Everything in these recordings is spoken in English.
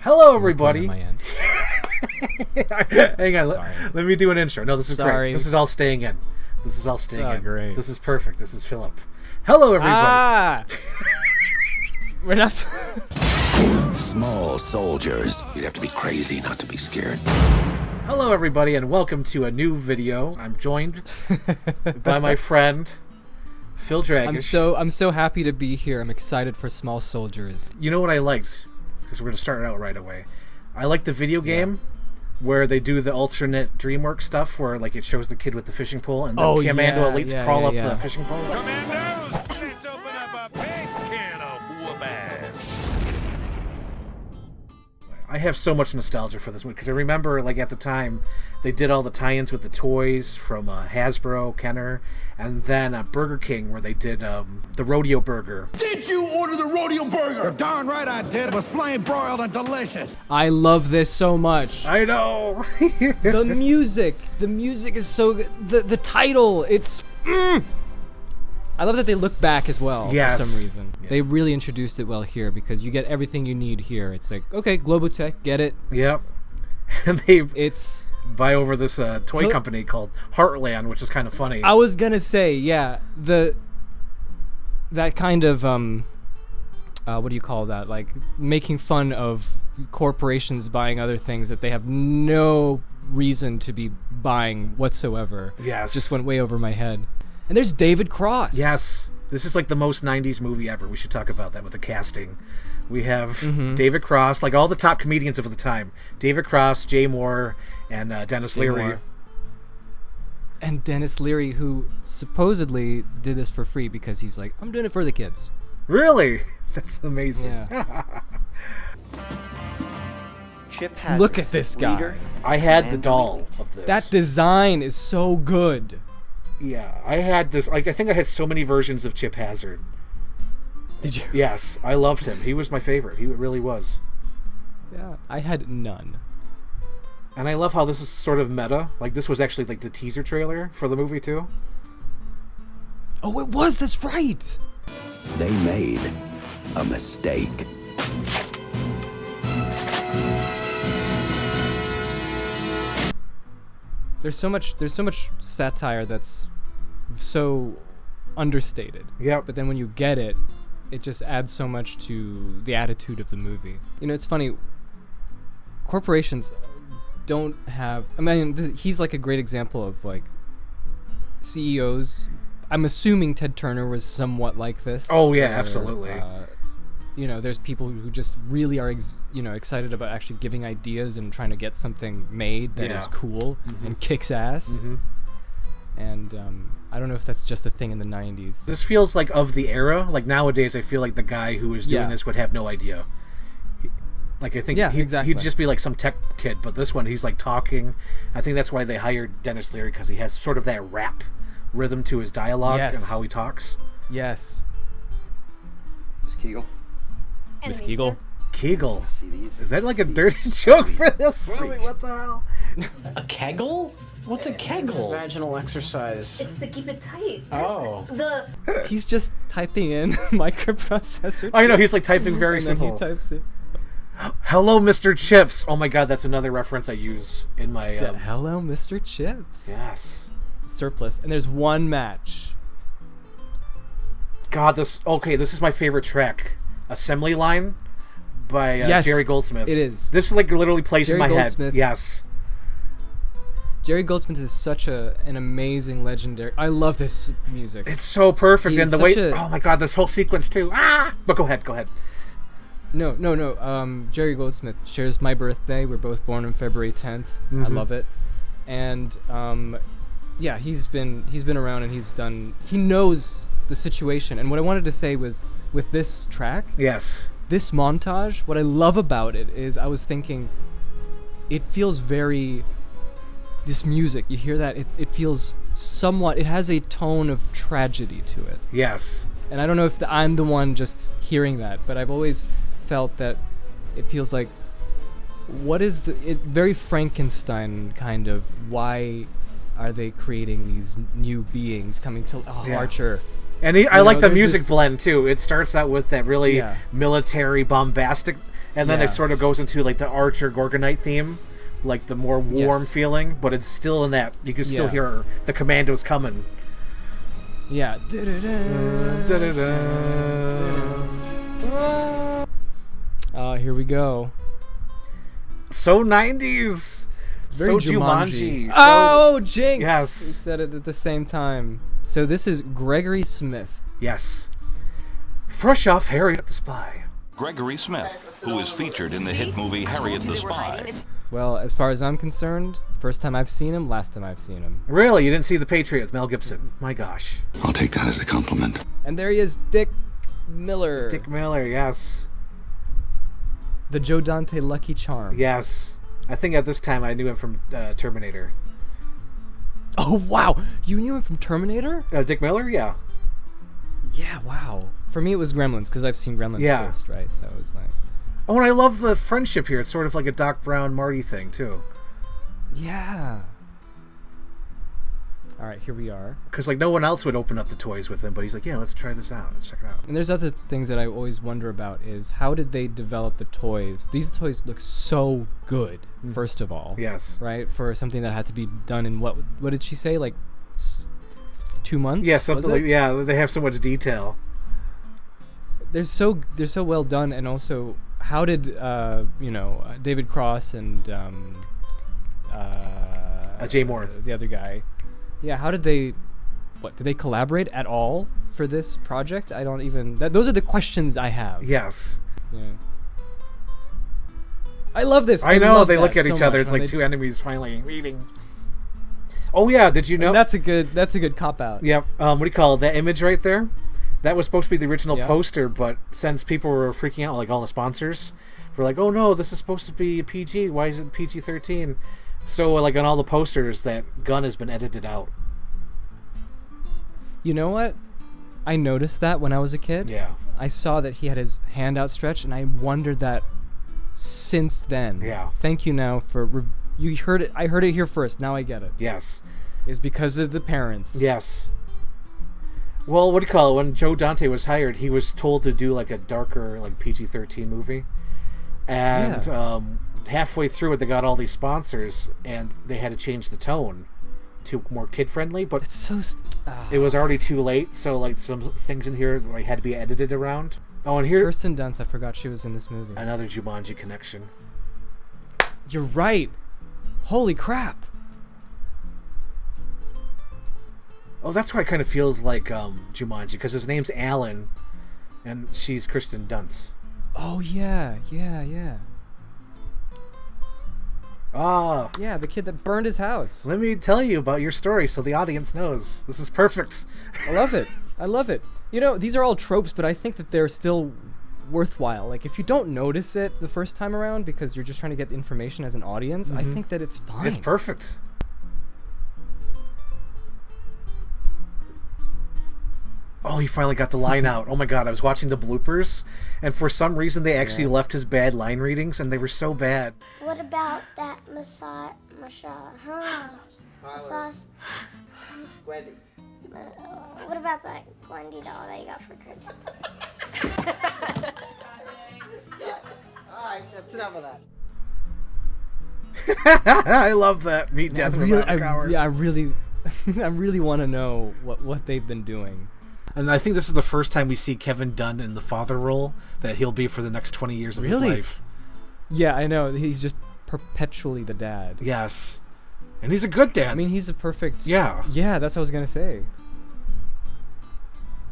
Hello, everybody. My end. Hang on. Let me do an intro. No, this is great. This is all staying in. This is all staying in. Great. This is perfect. This is Philip. Hello, everybody. We're not. Small soldiers. You'd have to be crazy not to be scared. Hello, everybody, and welcome to a new video. I'm joined by my friend, Phil DRAGASH. I'm so happy to be here. I'm excited for Small Soldiers. You know what I liked? Because we're going to start out right away. I like the video game where they do the alternate DreamWorks stuff where like it shows the kid with the fishing pole and then Commando Elites crawl up the fishing pole. Commandos, let's open up a big can of whoop-ass. I have so much nostalgia for this movie because I remember, like, at the time, they did all the tie-ins with the toys from Hasbro, Kenner, and then Burger King, where they did the rodeo burger. Did you order the rodeo burger? You're darn right I did. It was flame broiled and delicious. I love this so much. I know. The music is so good. The title, it's. I love that they look back as well for some reason. Yeah. They really introduced it well here because you get everything you need here. It's like, okay, Globotech, get it. Yep. And they buy over this toy company called Heartland, which is kind of funny. I was gonna say, yeah, that kind of what do you call that? Like making fun of corporations buying other things that they have no reason to be buying whatsoever. Yes. Just went way over my head. And there's David Cross. Yes. This is like the most 90s movie ever. We should talk about that with the casting. We have David Cross, like all the top comedians of the time. David Cross, Jay Moore, and Dennis Leary. And Dennis Leary, who supposedly did this for free because he's like, I'm doing it for the kids. Really? That's amazing. Yeah. Chip has Look at this guy. I had the doll of this. That design is so good. Yeah, I had this. Like, I think I had so many versions of Chip Hazard. Did you? Yes, I loved him. He was my favorite. He really was. Yeah, I had none. And I love how this is sort of meta. Like, this was actually like the teaser trailer for the movie too. Oh, it was. That's right. They made a mistake. There's so much satire that's so understated. Yep. But then when you get it, it just adds so much to the attitude of the movie. You know, it's funny. Corporations don't have. I mean, he's like a great example of like CEOs. I'm assuming Ted Turner was somewhat like this. Oh yeah, absolutely. You know, there's people who just really are, excited about actually giving ideas and trying to get something made that is cool and kicks ass. And I don't know if that's just a thing in the 90s. This feels like of the era. Like nowadays, I feel like the guy who was doing this would have no idea. I think he'd just be like some tech kid. But this one, he's like talking. I think that's why they hired Dennis Leary, because he has sort of that rap rhythm to his dialogue and how he talks. Yes. Miss Kegel. Miss Kegel. Kegel. Is that like a dirty joke for this movie? What the hell? A kegel? What's a kegel? It's a vaginal exercise. It's to keep it tight. Oh. He's just typing in microprocessor. I know, he's like typing very simple. He types it. Hello, Mr. Chips. Oh my god, that's another reference I use in my... Hello, Mr. Chips. Yes. Surplus. And there's one match. God, this is my favorite track. Assembly Line by Jerry Goldsmith. It is. This like literally plays in my Goldsmith. head. Yes. Jerry Goldsmith is such an amazing legendary. I love this music. It's so perfect, and the way oh my god, this whole sequence too. But go ahead. No. Jerry Goldsmith shares my birthday. We're both born on February 10th. I love it. And yeah, he's been around and he knows the situation. And what I wanted to say was with this track, this montage, what I love about it is I was thinking it feels very, this music, you hear that, it feels somewhat, it has a tone of tragedy to it. Yes. And I don't know if I'm the one just hearing that, but I've always felt that it feels like, very Frankenstein kind of, why are they creating these new beings coming to Archer? And I like the music blend too. It starts out with that really military, bombastic, And then it sort of goes into like the Archer Gorgonite theme, like the more warm feeling, but it's still in that you can still hear the commandos coming. Yeah. Here we go. So 90s. Very so Jumanji. Oh, Jinx! Yes. We said it at the same time. So this is Gregory Smith. Yes. Fresh off Harriet the Spy. Gregory Smith, who is featured in the hit movie Harriet the Spy. Well, as far as I'm concerned, first time I've seen him, last time I've seen him. Really? You didn't see The Patriot with Mel Gibson? My gosh. I'll take that as a compliment. And there he is, Dick Miller. Dick Miller, yes. The Joe Dante Lucky Charm. Yes. I think at this time I knew him from Terminator. Oh, wow. You knew him from Terminator? Dick Miller? Yeah. Yeah, wow. For me, it was Gremlins, because I've seen Gremlins first, right? So it was like... Oh, and I love the friendship here. It's sort of like a Doc Brown-Marty thing, too. Yeah. All right, here we are. Because, like, no one else would open up the toys with him, but he's like, yeah, let's try this out. Let's check it out. And there's other things that I always wonder about is how did they develop the toys? These toys look so good, first of all. Yes. Right? For something that had to be done in what did she say? Like 2 months? Yeah, something like, yeah, they have so much detail. They're so well done, and also how did David Cross and Jay Moore, the other guy, how did they did they collaborate at all for this project? I don't even those are the questions I have. Yes. Yeah. I love this. I know they look at each other. It's like two enemies finally meeting. Oh yeah, did you know? And that's a good cop out. Yep. What do you call it? That image right there? That was supposed to be the original poster, but since people were freaking out, like all the sponsors were like, "Oh no, this is supposed to be PG. Why is it PG-13?" So, like on all the posters, that gun has been edited out. You know what? I noticed that when I was a kid. Yeah. I saw that he had his hand outstretched, and I wondered that since then. Yeah. Thank you now for you heard it. I heard it here first. Now I get it. Yes. It's because of the parents. Yes. Well, what do you call it? When Joe Dante was hired, he was told to do like a darker, like PG-13 movie, and halfway through it, they got all these sponsors, and they had to change the tone to more kid-friendly. But it's so. It was already too late, so like some things in here like, had to be edited around. Oh, and here Kirsten Dunst, I forgot she was in this movie. Another Jumanji connection. You're right. Holy crap. Oh, that's why it kind of feels like Jumanji, because his name's Alan, and she's Kirsten Dunst. Oh, yeah. Ah. Yeah, the kid that burned his house. Let me tell you about your story so the audience knows. This is perfect. I love it. You know, these are all tropes, but I think that they're still worthwhile. Like, if you don't notice it the first time around because you're just trying to get information as an audience, I think that it's fine. It's perfect. Oh, he finally got the line out. Oh my god, I was watching the bloopers, and for some reason they actually left his bad line readings, and they were so bad. What about that massage? Wendy. What about that Wendy doll that you got for Christmas? Alright, that's enough of that. I love that. Meet Death without a coward. Yeah, I really want to know what they've been doing. And I think this is the first time we see Kevin Dunn in the father role that he'll be for the next 20 years of his life. Yeah, I know. He's just perpetually the dad. Yes. And he's a good dad. I mean, he's a perfect... Yeah. Yeah, that's what I was going to say.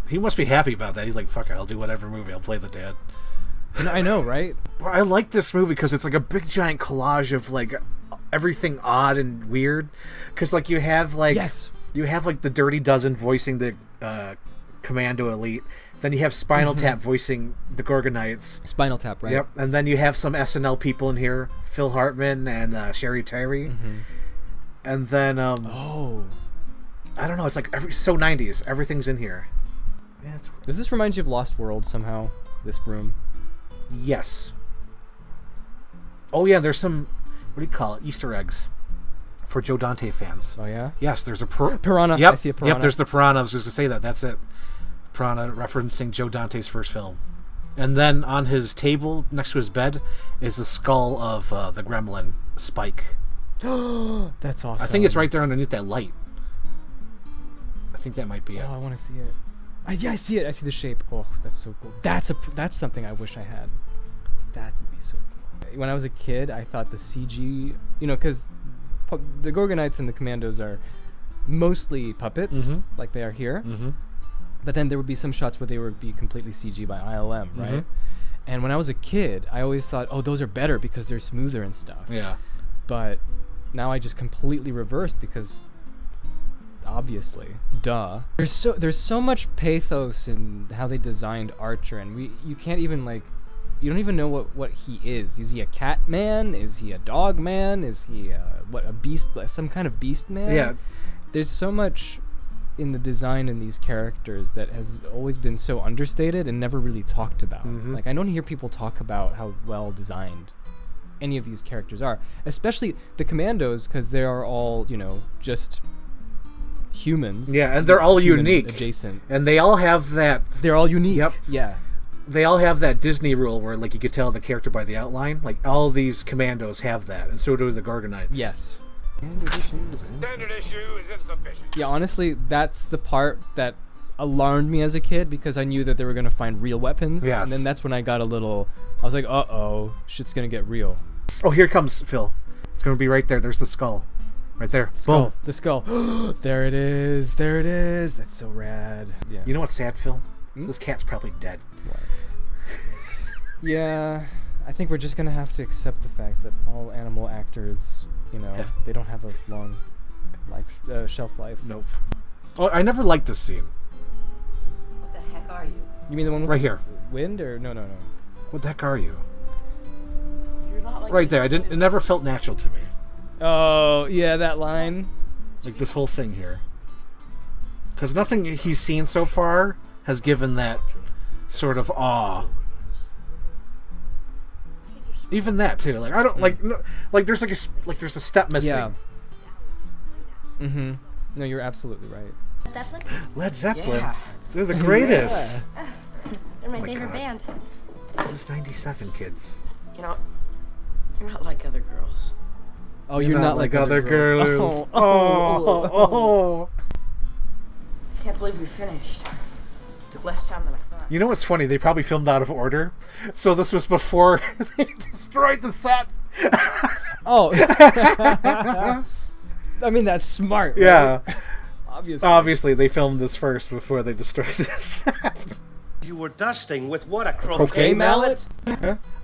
He must be happy about that. He's like, fuck it, I'll do whatever movie. I'll play the dad. I know, right? Well, I like this movie because it's like a big giant collage of like everything odd and weird. Because like you have like... Yes. You have like the Dirty Dozen voicing the... Commando Elite. Then you have Spinal Tap voicing the Gorgonites. Spinal Tap, right? Yep. And then you have some SNL people in here, Phil Hartman and Sherry Tyree. And then I don't know. It's like so 90s. Everything's in here. Yeah, Does this remind you of Lost World somehow? This room. Yes. Oh yeah. There's some what do you call it? Easter eggs. For Joe Dante fans. Oh, yeah? Yes, there's a... Piranha. Yep. I see a piranha. Yep, there's the piranha. I was just going to say that. That's it. Piranha referencing Joe Dante's first film. And then on his table next to his bed is the skull of the gremlin Spike. That's awesome. I think it's right there underneath that light. I think that might be it. Oh, I want to see it. Yeah, I see it. I see the shape. Oh, that's so cool. That's something I wish I had. That would be so cool. When I was a kid, I thought the CG, because the Gorgonites and the Commandos are mostly puppets, like they are here. But then there would be some shots where they would be completely CG by ILM, right? And when I was a kid, I always thought, oh, those are better because they're smoother and stuff. Yeah. But now I just completely reversed because obviously, duh. There's so much pathos in how they designed Archer, and you can't even you don't even know what he is. Is he a cat man? Is he a dog man? Is he a beast? Some kind of beast man? Yeah. There's so much in the design in these characters that has always been so understated and never really talked about. Like, I don't hear people talk about how well designed any of these characters are, especially the Commandos, because they are all just humans. Yeah, and they're all unique, adjacent, and they all have that. They're all unique. Yep. Yeah. They all have that Disney rule where, you could tell the character by the outline. Like, all these Commandos have that, and so do the Gorgonites. Yes. Standard issue is insufficient. Yeah, honestly, that's the part that alarmed me as a kid because I knew that they were going to find real weapons. Yes. And then that's when I was like, uh-oh, shit's going to get real. Oh, here it comes, Phil. It's going to be right there. There's the skull. Right there. Skull. Boom. The skull. There it is. There it is. That's so rad. Yeah. You know what's sad, Phil? This cat's probably dead. What? Yeah, I think we're just going to have to accept the fact that all animal actors, they don't have a long shelf life. Nope. Oh, I never liked this scene. What the heck are you? You mean the one with right here? Wind or no? What the heck are you? You're not like right there. It never felt natural to me. Oh yeah, that line. Like this whole thing here. Because nothing he's seen so far has given that sort of awe. Even that too. Like I don't there's there's a step missing. Yeah. No, you're absolutely right. Led Zeppelin? Led Zeppelin. Yeah. They're the greatest. Yeah. They're my favorite band. This is 97, kids. You're not like other girls. Oh, you're not like other girls. Oh. Can't believe we finished. Took less time than I thought. You know what's funny? They probably filmed out of order. So this was before they destroyed the set. Oh. I mean, that's smart. Right? Yeah. Obviously, they filmed this first before they destroyed this. You were dusting with what, a croquet mallet?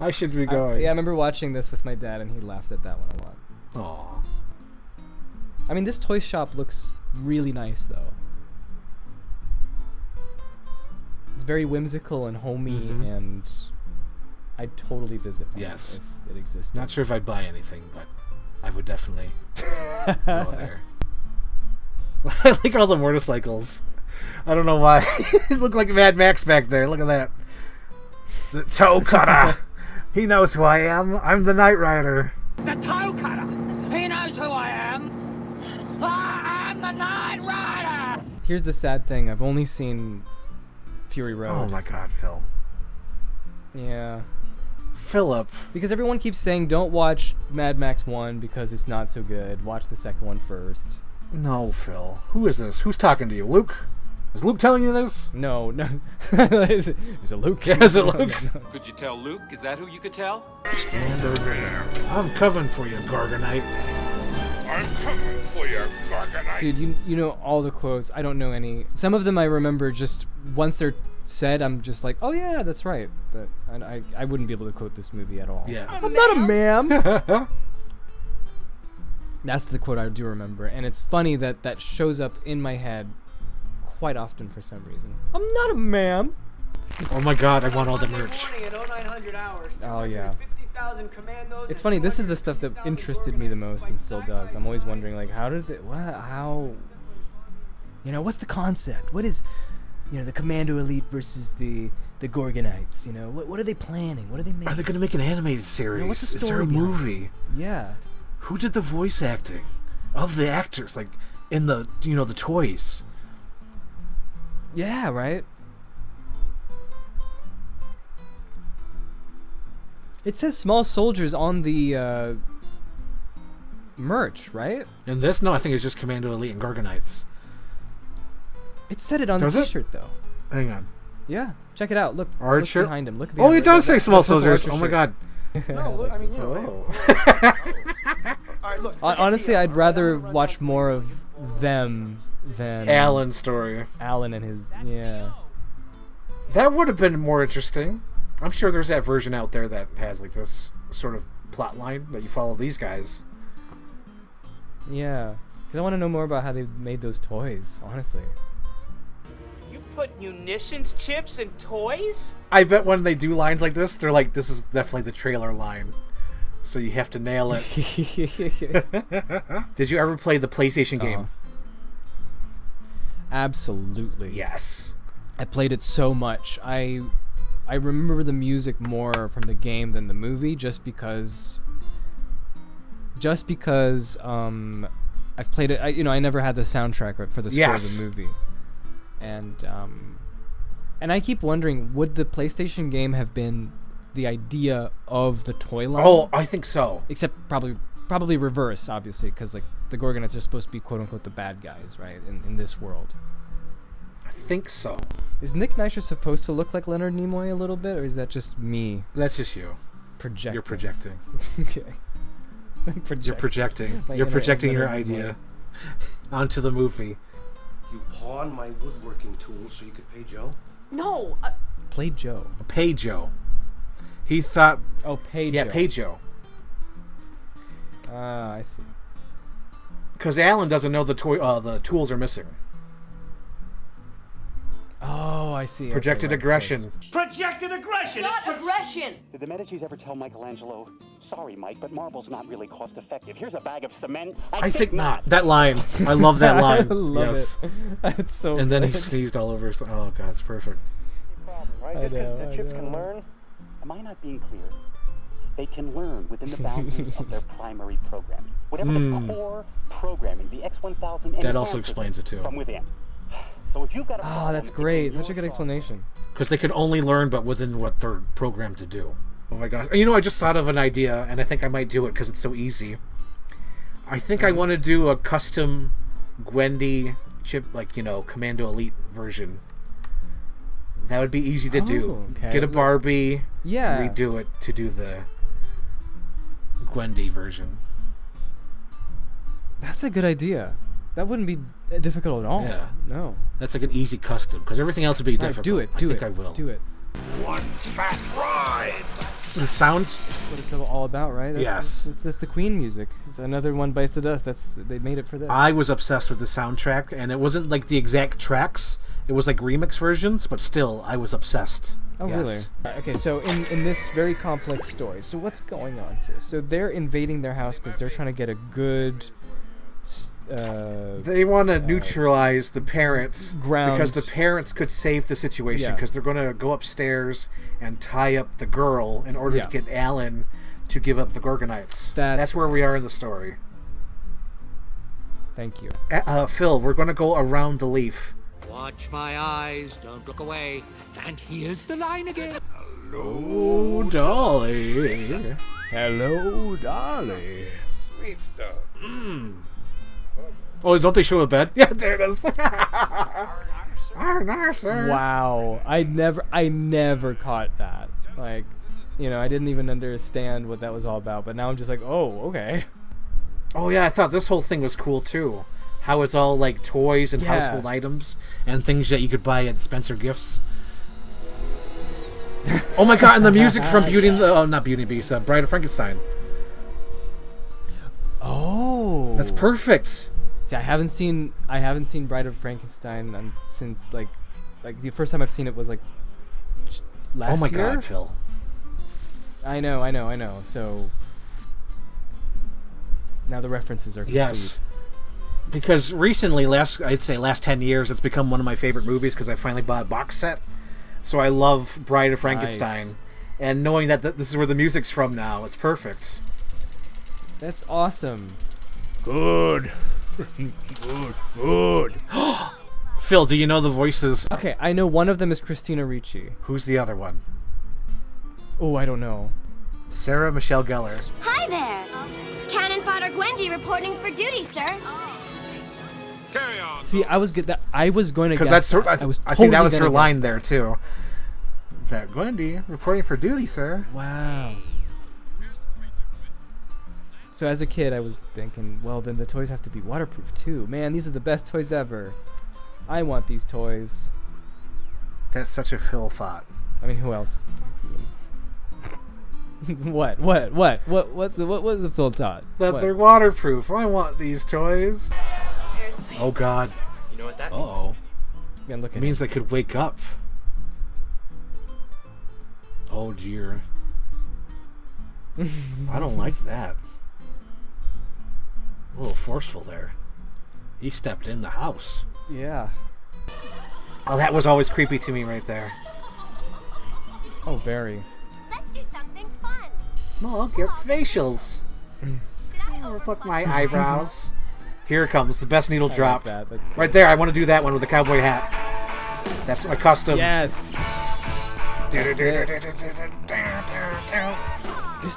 I should be going. Yeah, I remember watching this with my dad, and he laughed at that one a lot. Aww. I mean, this toy shop looks really nice, though. It's very whimsical and homey, and I'd totally visit one if it existed. Not sure if I'd buy anything, but I would definitely go there. I like all the motorcycles. I don't know why. It looked like Mad Max back there. Look at that. The toe cutter. He knows who I am. I'm the Knight Rider. The toe cutter. He knows who I am. I am the Knight Rider. Here's the sad thing. I've only seen Fury Road. Oh my God, Phil. Yeah. Philip. Because everyone keeps saying don't watch Mad Max 1 because it's not so good. Watch the second one first. No, Phil. Who is this? Who's talking to you? Luke? Is Luke telling you this? No. Is it Luke? Yeah, is it Luke? No. Could you tell Luke? Is that who you could tell? Stand over there. I'm coming for you, Gorgonite. I'm coming for you, Gorgonite. Dude, you know all the quotes. I don't know any. Some of them I remember just once they're said, I'm just like, oh yeah, that's right. But I wouldn't be able to quote this movie at all. Yeah. I'm not a ma'am. That's the quote I do remember, and it's funny that shows up in my head quite often for some reason. I'm not a ma'am. Oh my God, I want all the merch. Oh yeah. It's funny. This is the stuff that interested me the most and still does. I'm always wondering, like, how? What's the concept? What is, the Commando Elite versus the Gorgonites? What are they planning? What are they making? Are they gonna make an animated series? What's the story? Is there a movie? Yeah. Who did the voice acting of the actors, like in the the toys? Yeah, right. It says small soldiers on the merch, right? In this, no, I think it's just Commando Elite and Gorgonites. It said it on the T-shirt though. Hang on. Yeah, check it out. Look, Art shirt behind him. Look behind Oh, it does say small soldiers. Archer Oh my shirt. god. No, look, I mean, you know. All right, look. Honestly, I'd rather watch more of them than Alan's story. Alan and his That would have been more interesting. I'm sure there's that version out there that has like this sort of plot line that you follow these guys. Yeah, because I want to know more about how they made those toys. Honestly. You put munitions chips in toys? I bet when they do lines like this, they're like, this is definitely the trailer line. So you have to nail it. Did you ever play the PlayStation game? Absolutely. Yes. I played it so much. I remember the music more from the game than the movie, just because I've played it. I never had the soundtrack for the score of the movie, and I keep wondering, would the PlayStation game have been the idea of the toy line? Oh, I think so. Except probably reverse, obviously, because like the Gorgonites are supposed to be quote unquote the bad guys, right? In this world. I think so. Is Nick Nisher supposed to look like Leonard Nimoy a little bit, or is that just me? That's just you. Projecting. You're projecting. Okay. You're projecting. You're projecting your idea onto the movie. You pawned my woodworking tools so you could pay Joe? No. Play Joe. Pay Joe. He thought. Oh, pay Joe. Yeah, pay Joe. Ah, I see. Because Alan doesn't know the tools are missing. Oh, I see. Projected aggression. Projected aggression! Not aggression! Did the Medici's ever tell Michelangelo, sorry, Mike, but marble's not really cost effective. Here's a bag of cement. I think not. That line. I love that line. I love yes. it. That's so And then good. he sneezed all over his... Oh, God, it's perfect. Problem, right? Just because the chips can learn? Am I not being clear? They can learn within the boundaries of their primary programming. Whatever the core programming, the X1000 That also explains it, too. From within. So if you've got a problem, that's great. Such a good explanation. Because they can only learn but within what they're programmed to do. Oh my gosh. I just thought of an idea, and I think I might do it because it's so easy. I think I want to do a custom Gwendy chip, Commando Elite version. That would be easy to do. Okay. Get a Barbie, yeah, redo it to do the Gwendy version. That's a good idea. That wouldn't be difficult at all. Yeah. No. That's like an easy custom, because everything else would be difficult. Do it. I think I will. Do it. One fat ride. The sound. What it's all about, right? That's the Queen music. It's another One Bites the Dust. They made it for this. I was obsessed with the soundtrack, and it wasn't like the exact tracks. It was like remix versions, but still, I was obsessed. Oh, yes. Really? Okay, so in this very complex story, so what's going on here? So they're invading their house because they're trying to get a good... they want to neutralize the parents because the parents could save the situation because they're going to go upstairs and tie up the girl in order to get Alan to give up the Gorgonites. That's where we are in the story. Thank you. Phil, we're going to go around the leaf. Watch my eyes, don't look away. And here's the line again. Hello, Dolly. Hello, Dolly. Sweet stuff. Oh, don't they show a bed? Yeah, there it is. Wow, I never caught that. Like, I didn't even understand what that was all about. But now I'm just like, oh, okay. Oh yeah, I thought this whole thing was cool too. How it's all like toys and household items and things that you could buy at Spencer Gifts. Oh my god, and the music from not Beauty and the Beast, Bride of Frankenstein. Oh, that's perfect. See, I haven't seen Bride of Frankenstein since like the first time I've seen it was like last year. Oh my god, Phil. I know. So now the references are complete. Yes. Because recently, I'd say last 10 years, it's become one of my favorite movies because I finally bought a box set. So I love Bride of Frankenstein. Nice. And knowing that this is where the music's from now, it's perfect. That's awesome. Good. Good. Phil, do you know the voices? Okay, I know one of them is Christina Ricci. Who's the other one? Oh, I don't know. Sarah Michelle Gellar. Hi there. Cannon Fodder Gwendy reporting for duty, sir. Carry on. See, I was going to guess that's her, that. I think that was her line there too. Is that Gwendy reporting for duty, sir? Wow. So as a kid, I was thinking, well, then the toys have to be waterproof too. Man, these are the best toys ever. I want these toys. That's such a Phil thought. I mean, who else? What was the Phil thought? That they're waterproof. I want these toys. Oh God. You know what that means? Uh-oh. Man, look at It means they could wake up. Oh dear. I don't like that. A little forceful there. He stepped in the house. Yeah. Oh, that was always creepy to me right there. Oh, very. Let's do something fun. No, I'll get facials. I'll pluck my eyebrows. Here it comes, the best needle drop. Like that. Right there, I want to do that one with the cowboy hat. That's my custom. Yes.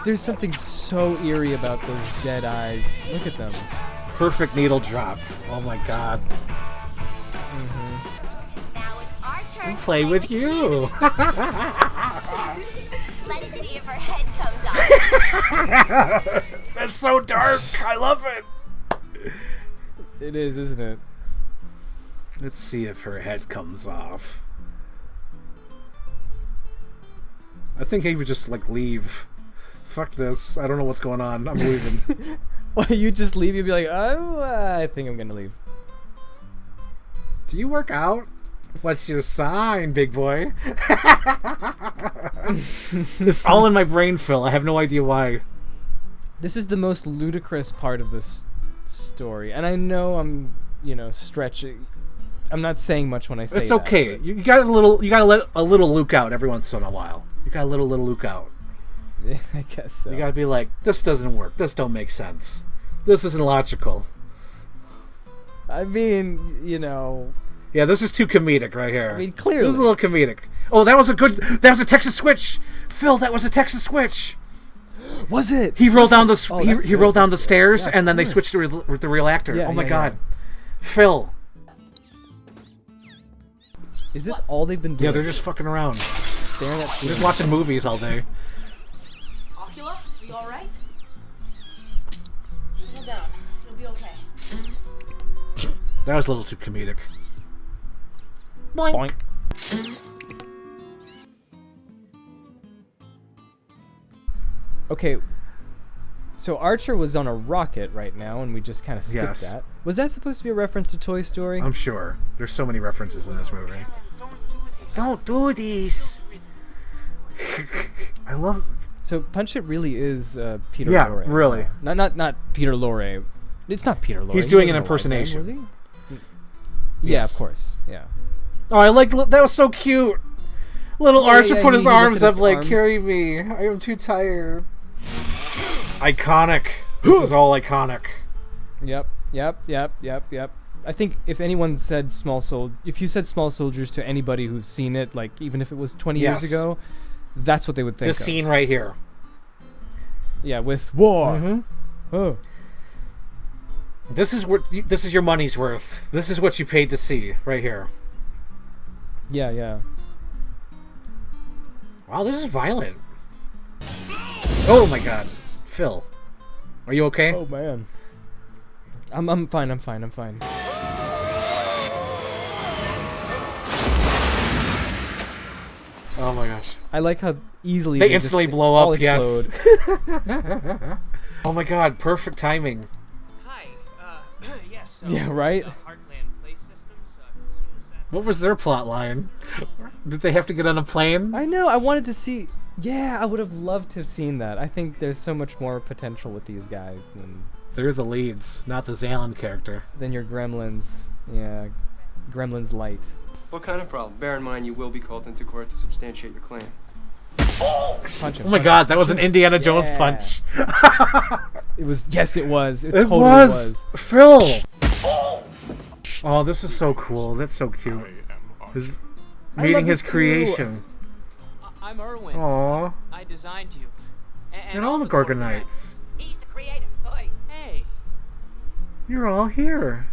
There's something so eerie about those dead eyes. Look at them. Perfect needle drop. Oh my God. Now it's our turn to Play with you. Let's see if her head comes off. That's so dark. I love it. It is, isn't it? Let's see if her head comes off. I think he would just like leave. Fuck this. I don't know what's going on. I'm leaving. Why you just leave? You'd be like, oh, I think I'm gonna leave. Do you work out? What's your sign, big boy? It's all in my brain, Phil. I have no idea why. This is the most ludicrous part of this story, and I know I'm, stretching. I'm not saying much when I say it's that. It's okay. You gotta let a little Luke out every once in a while. You gotta let a little Luke out. I guess so. You gotta be like, this doesn't work. This don't make sense. This isn't logical. I mean, Yeah, this is too comedic right here. I mean, clearly. This is a little comedic. Oh, that was a Texas switch. Phil, that was a Texas switch. Was it? He rolled down the he rolled down the stairs, yeah, and then they switched with the real actor. Yeah, oh my yeah, God, yeah. Phil. Is this all they've been doing? Yeah, they're just fucking around. Staring at They're just watching movies all day. Ocula, are you alright? Settle down. You'll be okay. That was a little too comedic. Boink. Boink. Okay, so Archer was on a rocket right now, and we just kind of skipped that. Was that supposed to be a reference to Toy Story? I'm sure. There's so many references in this movie. Don't do this. I love. So Punch It really is Peter Yeah, Lorre. really. Not Peter Lorre. It's not Peter Lorre. He's doing an wasn't alive then, impersonation. was he? Yeah, Yes. of course. Yeah. Oh, I like that. Was so cute. Little Yeah, Archer yeah, put he his lifted arms up his like, arms. carry me. I am too tired. Iconic. This is all iconic. Yep. I think if anyone said if you said Small Soldiers to anybody who's seen it, like even if it was 20 Yes. years ago, that's what they would think This of. scene right here. Yeah, with war. Mm-hmm. Oh. This is your money's worth. This is what you paid to see right here. Yeah. Wow, this is violent. Oh my God, Phil, are you okay? Oh man. I'm fine. Oh my gosh. I like how easily They instantly just blow all up. Yes. explode. Oh my God, perfect timing. Hi. Yes. Yeah, right? Heartland Place Systems, What was their plot line? Did they have to get on a plane? I know. I wanted to see. Yeah, I would have loved to have seen that. I think there's so much more potential with these guys than They're the leads, not the Zalin character. your Gremlins. Yeah, Gremlins light. What kind of problem? Bear in mind you will be called into court to substantiate your claim. Punch him, Oh my punch God, him. that was an Indiana Jones Yeah. punch. It was. Yes, it was. It It totally was. was. Phil. Oh, this is so cool. That's so cute. I Meeting love his this too. creation. I'm Erwin. Aww. I designed you. And all the Gorgonites. He's the creator. Oi, hey. You're all here.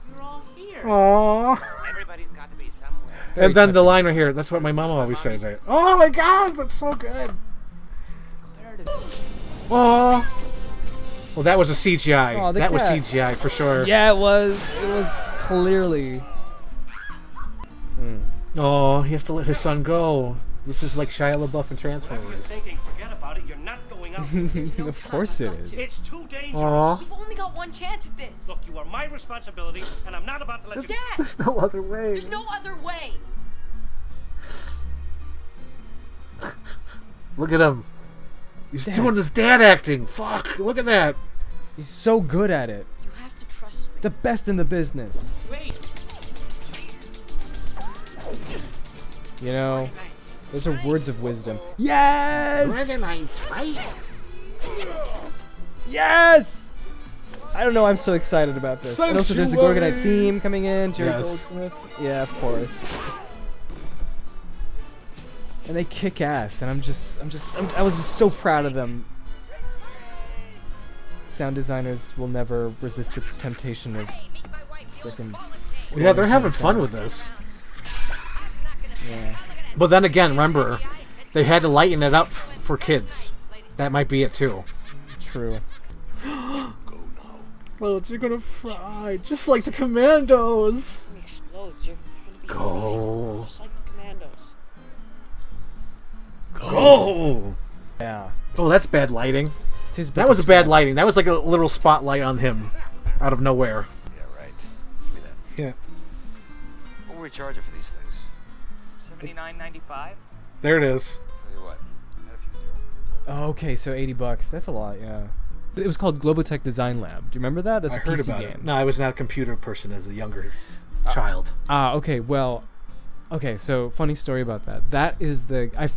You're all here. Aww. Everybody's got to be somewhere. And then the line right here. That's what my mom always says. Oh my god, that's so good. Oh. Well, that was a CGI. Oh, that was cat. CGI for sure. Yeah, it was. It was clearly. Oh, he has to let his son go. This is like Shia LaBeouf and Transformers. Forget about it. You're not going out. Of course it is. It's too dangerous. Aww. We've only got one chance at this. Look, you are my responsibility, and I'm not about to let you. Dad! There's no other way. There's no other way. Look at him. He's doing his dad acting. Fuck. Look at that. He's so good at it. You have to trust me. The best in the business. Wait. You know, those are words of wisdom. Yes! Dragonites fight. Yes! I don't know, I'm so excited about this. And also there's the Sanctuary. Gorgonite theme coming in, Jerry Yes. Goldsmith. Yeah, of course. And they kick ass, and I was just so proud of them. Sound designers will never resist the temptation of freaking. Yeah, they're having fun with this. Yeah. But then again, remember, they had to lighten it up for kids. That might be it too. True. Floats are gonna fry, just like the Commandos. When he explodes, you're gonna be Go. just like the Commandos. Go. Yeah. Oh, that's bad lighting. Tis That was a bad lighting. That was like a little spotlight on him, out of nowhere. Yeah, right. Give me that. Yeah. What were we charging for these things? $79.95. There it is. Tell you what. Add a few zeros. Oh, okay, so $80. That's a lot, yeah. It was called Globotech Design Lab. Do you remember that? That's I a heard PC about game. it. No, I was not a computer person as a younger child. Okay, well, okay, so funny story about that. That is I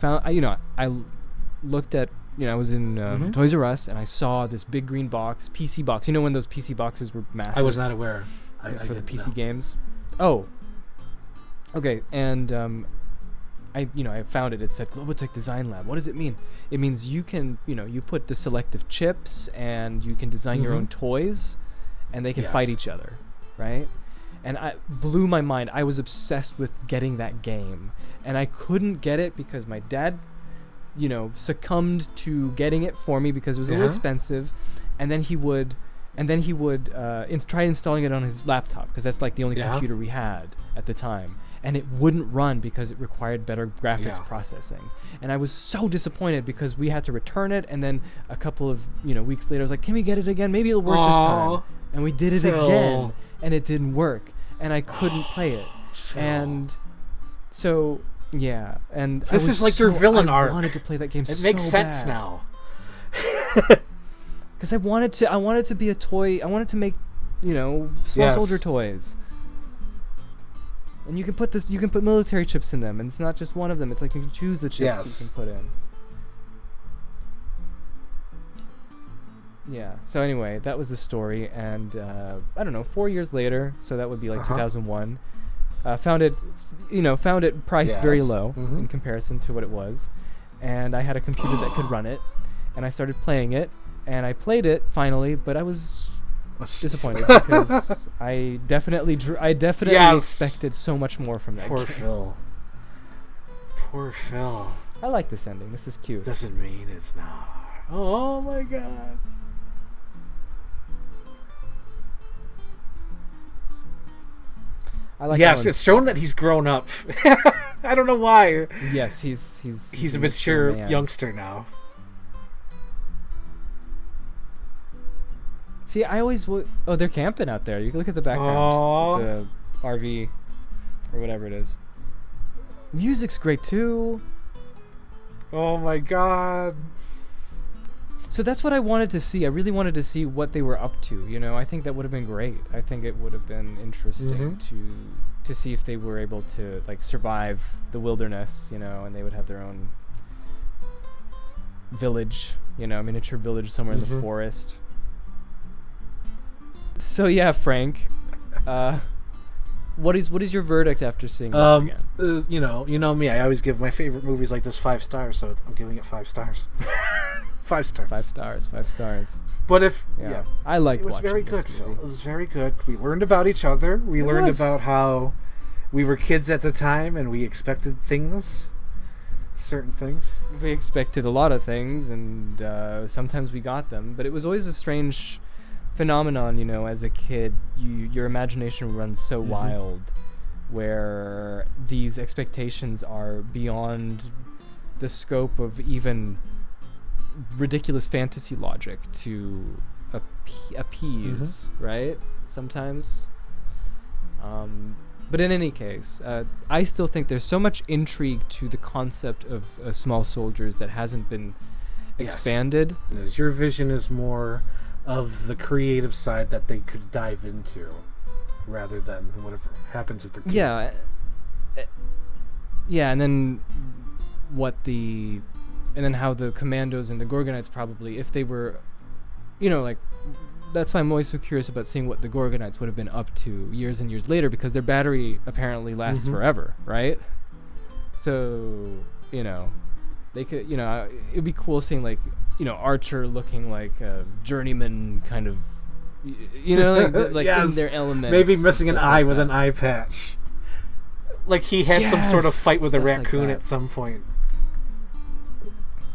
looked at, I was in Toys R Us, and I saw this big green box, PC box. You know when those PC boxes were massive? I was not aware. For the PC games. Oh. Okay, and I found it. It said Globotech Design Lab. What does it mean? It means you can, you put the selective chips, and you can design your own toys, and they can fight each other, right? And I blew my mind. I was obsessed with getting that game, and I couldn't get it because my dad, succumbed to getting it for me because it was a little expensive, and then he would try installing it on his laptop because that's like the only computer we had at the time, and it wouldn't run because it required better graphics processing. And I was so disappointed because we had to return it, and then a couple of weeks later I was like, can we get it again? Maybe it'll work this time. And we did it again, and it didn't work, and I couldn't play it. And so yeah, and this is like your villain arc. I wanted to play that game. It makes sense bad. now. Because I wanted to be a toy. I wanted to make, small soldier toys. And you can put military chips in them, and it's not just one of them. It's like you can choose the chips you can put in. Yeah. So anyway, that was the story, and I don't know. 4 years later, so that would be like 2001. Found it priced very low in comparison to what it was, and I had a computer that could run it, and I started playing it, and I played it finally, but I was disappointed because I definitely expected so much more from that game. Phil. Poor Phil. I like this ending. This is cute. Doesn't mean it's not. Oh my god. I like yes, it's shown that he's grown up. I don't know why. Yes, he's a mature youngster now. See, I always oh, they're camping out there. You can look at the background, the RV or whatever it is. Music's great too. Oh my god. So that's what I wanted to see. I really wanted to see what they were up to. I think that would have been great. I think it would have been interesting to see if they were able to like survive the wilderness, and they would have their own village, miniature village somewhere in the forest. So yeah, Frank, what is your verdict after seeing this again? You know me. I always give my favorite movies like this 5 stars, so I'm giving it 5 stars. 5 stars. 5 stars. 5 stars. But I liked. It was very good, Phil. It was very good. We learned about each other. We learned about how we were kids at the time, and we expected certain things. We expected a lot of things, and sometimes we got them. But it was always a strange phenomenon, as a kid. Your imagination runs so wild, where these expectations are beyond the scope of even ridiculous fantasy logic to appease, right? Sometimes. But in any case, I still think there's so much intrigue to the concept of small soldiers that hasn't been expanded. Yes. Your vision is more of the creative side that they could dive into, rather than whatever happens at the game. And then and then how the Commandos and the Gorgonites probably, if they were, that's why I'm always so curious about seeing what the Gorgonites would have been up to years and years later, because their battery apparently lasts forever, right? So, they could, it'd be cool seeing Archer looking like a journeyman kind of, like yes. in their element. Maybe missing an eye with an eye patch. Like he had some sort of fight with a raccoon at some point.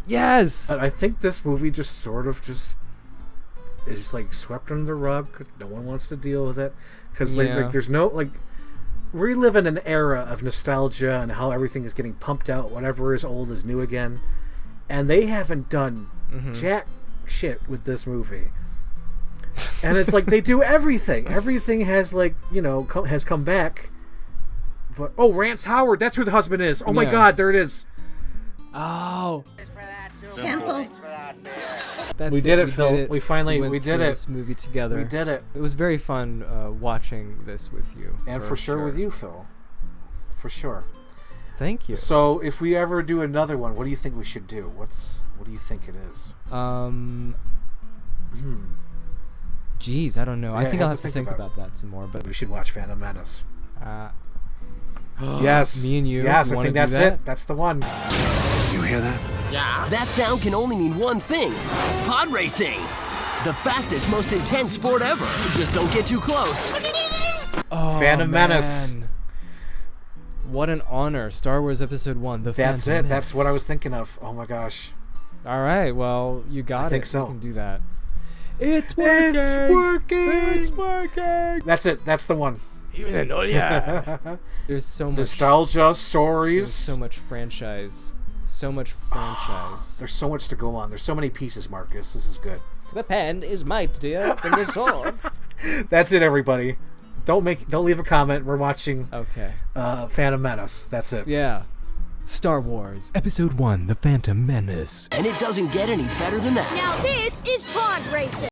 Yes! But I think this movie just sort of is like swept under the rug. No one wants to deal with it. Because there's no, we live in an era of nostalgia and how everything is getting pumped out. Whatever is old is new again. And they haven't done jack shit with this movie. And it's like they do everything. Everything has has come back. But Rance Howard, that's who the husband is. Oh my God, there it is. Oh. Simple. We did it, Phil. We finally we did it. This movie together. We did it. It was very fun watching this with you. And for sure with you, Phil. For sure. Thank you. So if we ever do another one, what do you think we should do? What do you think it is? Geez, I don't know. I think I'll have to think about that some more. But we should watch Phantom Menace. Yes. Me and you. Yes, I think that's it. That's the one. You hear that? Yeah. That sound can only mean one thing. Pod racing. The fastest, most intense sport ever. Just don't get too close. Phantom Menace. What an honor. Star Wars Episode 1. That's Phantom it. Menace. That's what I was thinking of. Oh my gosh. All right. Well, you got it. I think so. You can do that. It's working. It's working. It's working. That's it. That's the one. Even though, there's so much nostalgia, stories. There's so much franchise. There's so much to go on. There's so many pieces, Marcus. This is good. The pen is mightier than the sword. That's it, everybody. Don't leave a comment. We're watching. Okay. Phantom Menace. That's it. Yeah. Star Wars Episode 1: The Phantom Menace. And it doesn't get any better than that. Now this is pod racing.